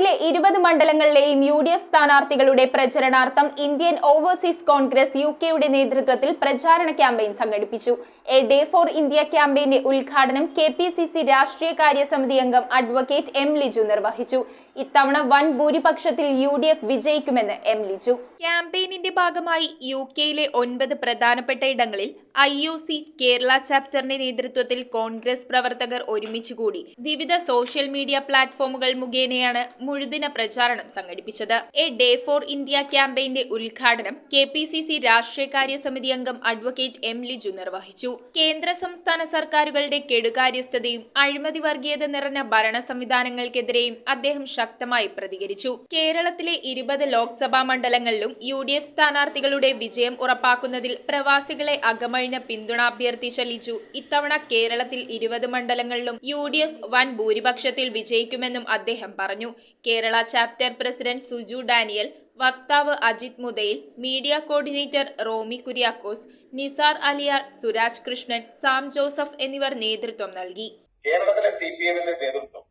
കേരളത്തിലെ 20 മണ്ഡലങ്ങളിലെയും UDF സ്ഥാനാർത്ഥികളുടെ പ്രചരണാർത്ഥം ഇന്ത്യൻ ഓവർസീസ് കോൺഗ്രസ് UK നേതൃത്വത്തിൽ പ്രചാരണ ക്യാമ്പയിൻ സംഘടിപ്പിച്ചു. എ ഡേ ഫോർ ഇന്ത്യ ക്യാമ്പയിന്റെ ഉദ്ഘാടനം KPCC രാഷ്ട്രീയകാര്യ സമിതി അംഗം അഡ്വക്കേറ്റ് M. ലിജു നിർവഹിച്ചു. ഇത്തവണ വൻ ഭൂരിപക്ഷത്തിൽ UDF വിജയിക്കുമെന്ന് M. ലിജു. ക്യാമ്പയിനിന്റെ ഭാഗമായി UKയിലെ 9 പ്രധാനപ്പെട്ട ഇടങ്ങളിൽ IOC കേരള ചാപ്റ്ററിന്റെ നേതൃത്വത്തിൽ കോൺഗ്രസ് പ്രവർത്തകർ ഒരുമിച്ചുകൂടി വിവിധ സോഷ്യൽ മീഡിയ പ്ലാറ്റ്ഫോമുകൾ മുഖേനയാണ് മുഴുദിന പ്രചാരണം സംഘടിപ്പിച്ചത്. എ ഡേ ഫോർ ഇന്ത്യ ക്യാമ്പയിന്റെ ഉദ്ഘാടനം KPCC രാഷ്ട്രീയകാര്യ സമിതി അംഗം അഡ്വക്കേറ്റ് M. ലിജു നിർവഹിച്ചു. കേന്ദ്ര സംസ്ഥാന സർക്കാരുകളുടെ കെടുകാര്യസ്ഥതയും അഴിമതി വർഗീയത നിറഞ്ഞ ഭരണ സംവിധാനങ്ങൾക്കെതിരെയും അദ്ദേഹം ശക്തമായി പ്രതികരിച്ചു. കേരളത്തിലെ 20 ലോക്സഭാ മണ്ഡലങ്ങളിലും UDF സ്ഥാനാർത്ഥികളുടെ വിജയം ഉറപ്പാക്കുന്നതിൽ പ്രവാസികളെ അകമഴിഞ്ഞ പിന്തുണ അഭ്യർത്ഥിച്ച ലിജു ഇത്തവണ കേരളത്തിൽ 20 മണ്ഡലങ്ങളിലും UDF വൻ ഭൂരിപക്ഷത്തിൽ വിജയിക്കുമെന്നും അദ്ദേഹം പറഞ്ഞു. കേരള ചാപ്റ്റർ പ്രസിഡന്റ് സുജു ഡാനിയൽ, വക്താവ് അജിത് മുതയിൽ, മീഡിയ കോർഡിനേറ്റർ റോമി കുര്യാക്കോസ്, നിസാർ അലിയാർ, സുരാജ് കൃഷ്ണൻ, സാം ജോസഫ് എന്നിവർ നേതൃത്വം നൽകി. കേരളത്തിലെ CPMന്റെ നേതൃത്വം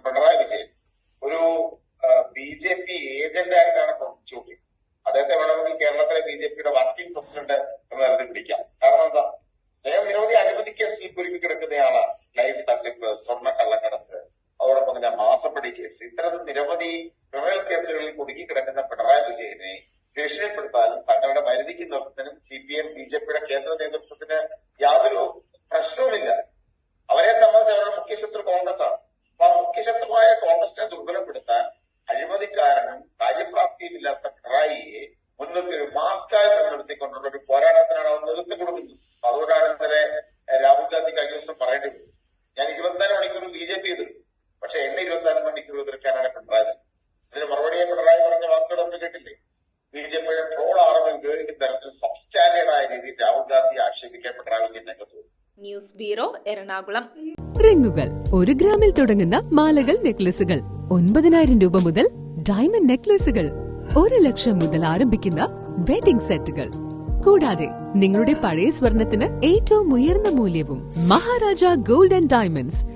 പിണറായി വിജയൻ ഒരു BJP ഏജന്റായിട്ടാണ് പ്രവർത്തിച്ചുകൊണ്ടിരിക്കുന്നത്. അദ്ദേഹത്തെ വേണമെങ്കിൽ കേരളത്തിലെ BJPയുടെ വർക്കിംഗ് പ്രസിഡന്റ് എന്ന് നിലനിൽ പിടിക്കാം. കാരണം എന്താ, അദ്ദേഹം നിരവധി അഴിമതി കേസിൽ കുരുക്കി കിടക്കുന്നയാളാണ്. ലൈഫ് തട്ടിപ്പ്, സ്വർണ്ണ കള്ളക്കടത്ത്, അതോടൊപ്പം തന്നെ മാസപ്പടി കേസ്, ഇത്തരത്തിൽ നിരവധി ക്രിമിനൽ കേസുകളിൽ കുടുക്കി കിടക്കുന്ന പിണറായി വിജയനെ ഭീഷണിപ്പെടുത്താനും തങ്ങളുടെ പരിധിക്ക് നിർത്തുന്നതിനും CPM BJPയുടെ കേന്ദ്ര നേതൃത്വത്തിന് യാതൊരു പ്രശ്നവുമില്ല. അവരെ സംബന്ധിച്ച് അവരുടെ മുഖ്യശത്രു കോൺഗ്രസ് ആണ്. അപ്പൊ ആ മുഖ്യശത്രുവായ കോൺഗ്രസിനെ ദുർബലപ്പെടുത്താൻ അഴിമതിക്കാരനും കാര്യപ്രാപ്തിയുമില്ലാത്ത പിണറായിയെ മുൻനിർത്തി ഒരു മാസ്കായി മുൻനിർത്തിക്കൊണ്ടുള്ള ഒരു പോരാട്ടത്തിനാണ് അവർ നേതൃത്വം കൊടുക്കുന്നത്. അതുകൊണ്ടാണ് ഇന്നലെ രാഹുൽ ഗാന്ധി കഴിഞ്ഞ ദിവസം പറയേണ്ടി വരും, ഞാൻ 24 മണിക്കൂർ BJP എതിർക്കും, പക്ഷെ എന്നെ 24 മണിക്കൂർ എതിർക്കാനാണ് പിണറായി. ഇതിന് മറുപടിയായി പിണറായി പറഞ്ഞ വാക്കുകളൊന്നും കേട്ടില്ലേ? BJPയുടെ ട്രോൾ ആർമി ഉപയോഗിക്കുന്ന തരത്തിൽ സബ്സ്റ്റാൻഡേർഡായ രീതിയിൽ രാഹുൽ ഗാന്ധി ആക്ഷേപിക്കാൻ പിണറായി വിജയൻ രംഗത്ത്. News bureau, Ernakulam. റിങ്ങുകൾ 1 ഗ്രാമിൽ തുടങ്ങുന്ന മാലകൾ, നെക്ലസുകൾ 9,000 രൂപ മുതൽ ഡയമണ്ട് നെക്ലസുകൾ 1 ലക്ഷം മുതൽ ആരംഭിക്കുന്ന വെഡിംഗ് സെറ്റുകൾ, കൂടാതെ നിങ്ങളുടെ പഴയ സ്വർണത്തിന് ഏറ്റവും ഉയർന്ന മൂല്യവും. Maharaja gold and diamonds